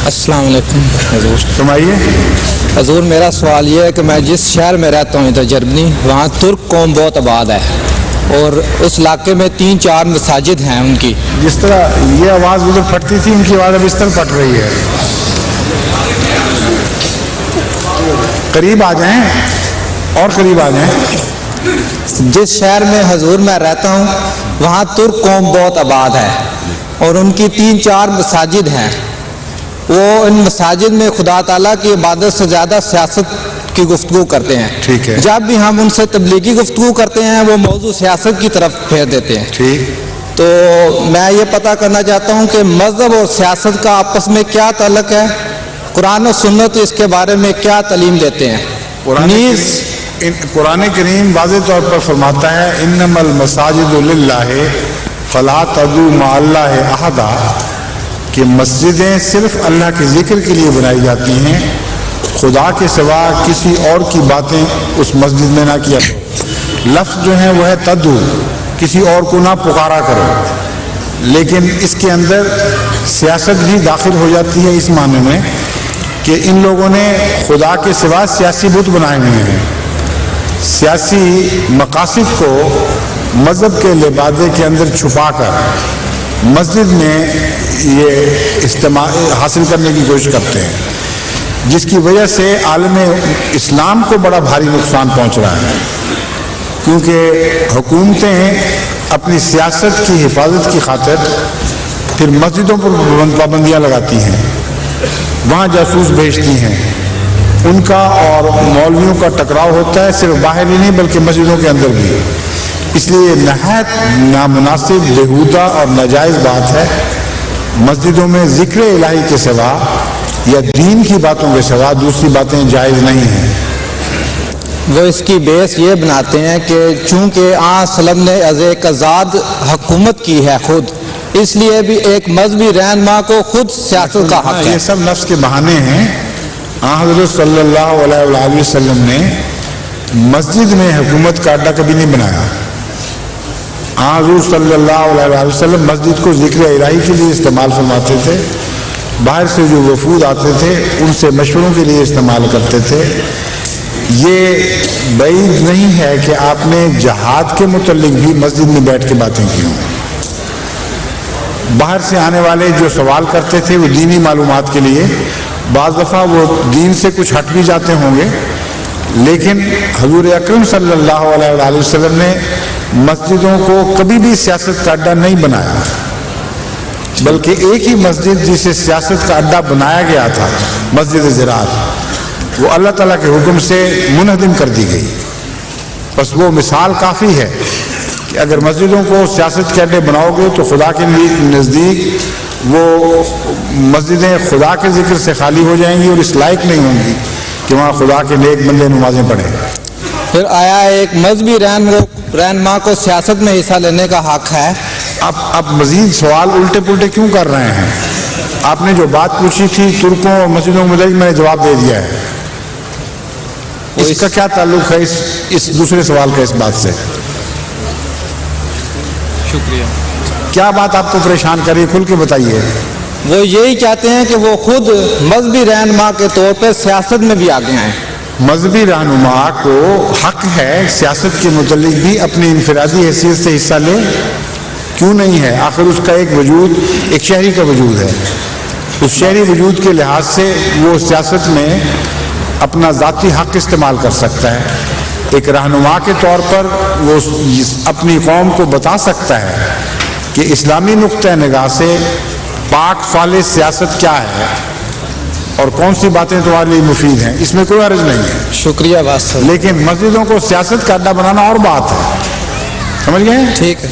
السلام علیکم حضور. فرمائیے. حضور میرا سوال یہ ہے کہ میں جس شہر میں رہتا ہوں ادھر جرمنی، وہاں ترک قوم بہت آباد ہے اور اس علاقے میں 3-4 مساجد ہیں ان کی. جس طرح یہ آواز ادھر پھٹتی تھی، ان کی آواز اب اس طرح پھٹ رہی ہے. قریب آ جائیں اور قریب آ جائیں. جس شہر میں حضور میں رہتا ہوں وہاں ترک قوم بہت آباد ہے اور ان کی 3-4 مساجد ہیں. وہ ان مساجد میں خدا تعالیٰ کی عبادت سے زیادہ سیاست کی گفتگو کرتے ہیں. ٹھیک ہے. جب بھی ہم ان سے تبلیغی گفتگو کرتے ہیں وہ موضوع سیاست کی طرف پھیر دیتے ہیں. ٹھیک. تو میں یہ پتہ کرنا چاہتا ہوں کہ مذہب اور سیاست کا آپس میں کیا تعلق ہے، قرآن و سنت اس کے بارے میں کیا تعلیم دیتے ہیں. قرآن کریم واضح طور پر فرماتا ہے انما المساجد للہ فلا تدعوا مع اللہ احدا، کہ مسجدیں صرف اللہ کے ذکر کے لیے بنائی جاتی ہیں، خدا کے سوا کسی اور کی باتیں اس مسجد میں نہ کیا کرو. لفظ جو ہے وہ ہے تدعو، کسی اور کو نہ پکارا کرو. لیکن اس کے اندر سیاست بھی داخل ہو جاتی ہے اس معنی میں کہ ان لوگوں نے خدا کے سوا سیاسی بت بنائے ہوئے ہیں. سیاسی مقاصد کو مذہب کے لبادے کے اندر چھپا کر مسجد میں یہ استعمال حاصل کرنے کی کوشش کرتے ہیں، جس کی وجہ سے عالم اسلام کو بڑا بھاری نقصان پہنچ رہا ہے. کیونکہ حکومتیں اپنی سیاست کی حفاظت کی خاطر پھر مسجدوں پر پابندیاں لگاتی ہیں، وہاں جاسوس بھیجتی ہیں. ان کا اور مولویوں کا ٹکراؤ ہوتا ہے، صرف باہر ہی نہیں بلکہ مسجدوں کے اندر بھی. اس لیے نہایت نامناسب، بیہودہ اور ناجائز بات ہے مسجدوں میں ذکر الہی کے سوا یا دین کی باتوں کے سوا دوسری باتیں جائز نہیں ہیں. وہ اس کی بیس یہ بناتے ہیں کہ چونکہ آن سلم نے از ایک آزاد حکومت کی ہے خود، اس لیے بھی ایک مذہبی رہنما کو خود سیاست کا حق ہے. یہ سب نفس کے بہانے ہیں. حضرت صلی اللہ علیہ وآلہ وسلم نے مسجد میں حکومت کا اڈا کبھی نہیں بنایا. حضور صلی اللہ علیہ وآلہ وسلم مسجد کو ذکر الہی کے لیے استعمال فرماتے تھے. باہر سے جو وفود آتے تھے ان سے مشوروں کے لیے استعمال کرتے تھے. یہ بعید نہیں ہے کہ آپ نے جہاد کے متعلق بھی مسجد میں بیٹھ کے باتیں کی ہوں. باہر سے آنے والے جو سوال کرتے تھے وہ دینی معلومات کے لیے، بعض دفعہ وہ دین سے کچھ ہٹ بھی جاتے ہوں گے، لیکن حضور اکرم صلی اللہ علیہ وآلہ وسلم نے مسجدوں کو کبھی بھی سیاست کا اڈا نہیں بنایا. بلکہ ایک ہی مسجد جسے سیاست کا اڈا بنایا گیا تھا، مسجد زراعت، وہ اللہ تعالیٰ کے حکم سے منہدم کر دی گئی. بس وہ مثال کافی ہے کہ اگر مسجدوں کو سیاست کے اڈے بناؤ گے تو خدا کے نزدیک وہ مسجدیں خدا کے ذکر سے خالی ہو جائیں گی اور اس لائق نہیں ہوں گی کہ وہاں خدا کے نیک بندے نمازیں پڑھیں. پھر آیا ایک مذہبی رہنما کو سیاست میں حصہ لینے کا حق ہے؟ اب مزید سوال الٹے پلٹے کیوں کر رہے ہیں؟ آپ نے جو بات پوچھی تھی ترکوں اور مسجدوں کے متعلق، میں نے جواب دے دیا ہے. اس کا کیا تعلق ہے اس دوسرے سوال کا اس بات سے؟ شکریہ. کیا بات آپ کو پریشان کر رہی ہے؟ کھل کے بتائیے. وہ یہی چاہتے ہیں کہ وہ خود مذہبی رہنما کے طور پہ سیاست میں بھی آگے آئیں. مذہبی رہنما کو حق ہے سیاست کے متعلق بھی اپنی انفرادی حیثیت سے حصہ لے. کیوں نہیں ہے؟ آخر اس کا ایک وجود ایک شہری کا وجود ہے. اس شہری وجود کے لحاظ سے وہ سیاست میں اپنا ذاتی حق استعمال کر سکتا ہے. ایک رہنما کے طور پر وہ اپنی قوم کو بتا سکتا ہے کہ اسلامی نقطہ نگاہ سے پاک صالح سیاست کیا ہے اور کون سی باتیں تمہارے لیے مفید ہیں. اس میں کوئی عرض نہیں ہے. شکریہ بات سر. لیکن مسجدوں کو سیاست کا اڈا بنانا اور بات ہے. سمجھ گئے؟ ٹھیک ہے.